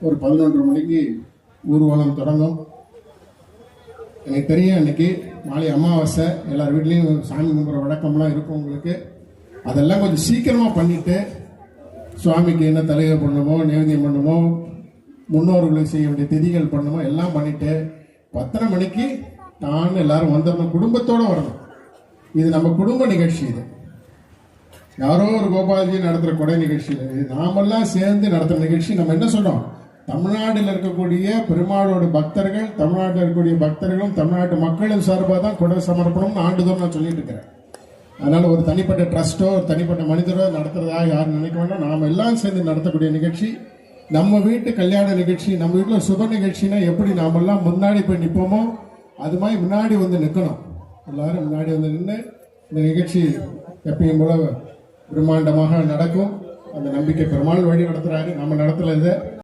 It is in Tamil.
ஒரு 11 மணிக்கு ஊர்வலம் தொடங்கும். எனக்கு தெரியும் இன்னைக்கு மாலை அமாவாசை, எல்லார் வீட்லேயும் சாமி கும்பிட்ற வழக்கம்லாம் இருக்கும் உங்களுக்கு. அதெல்லாம் கொஞ்சம் சீக்கிரமாக பண்ணிட்டு சுவாமிக்கு என்ன தலையை பண்ணுமோ, நைவேத்தியம் பண்ணுமோ, முன்னோர்களுக்கு செய்ய வேண்டிய திதிகள் பண்ணுமோ எல்லாம் பண்ணிட்டு 10:30 மணிக்கு தான் எல்லாரும் வந்துடணும், குடும்பத்தோடு வரணும். இது நம்ம குடும்ப நிகழ்ச்சி. இது யாரோ ஒரு கோபாலஜி நடத்துகிற கொடை நிகழ்ச்சி, இது நாமெல்லாம் சேர்ந்து நடத்துகிற நிகழ்ச்சி. நம்ம என்ன சொல்றோம், தமிழ்நாட்டில் இருக்கக்கூடிய பெருமாளோட பக்தர்கள், தமிழ்நாட்டில் இருக்கக்கூடிய பக்தர்களும் தமிழ்நாட்டு மக்களும் சார்பாக தான் கொடை சமர்ப்பணம்னு ஆண்டுதோறும் நான் சொல்லிட்டு இருக்கிறேன். அதனால ஒரு தனிப்பட்ட ட்ரஸ்டோ ஒரு தனிப்பட்ட மனிதரோ நடத்துறதா யாரும் நினைக்க வேண்டாம். நாம் எல்லாம் சேர்ந்து நடத்தக்கூடிய நிகழ்ச்சி. நம்ம வீட்டு கல்யாண நிகழ்ச்சி, நம்ம வீட்டில் சுப நிகழ்ச்சினா எப்படி நாமெல்லாம் முன்னாடி போய் நிற்போமோ அது மாதிரி முன்னாடி வந்து நிற்கணும். எல்லாரும் முன்னாடி வந்து நின்று இந்த நிகழ்ச்சி எப்பயும் போல பிரம்மாண்டமாக நடக்கும். அந்த நம்பிக்கை பெருமாள் வழி நடத்துறாரு, நம்ம நடத்தல. இதை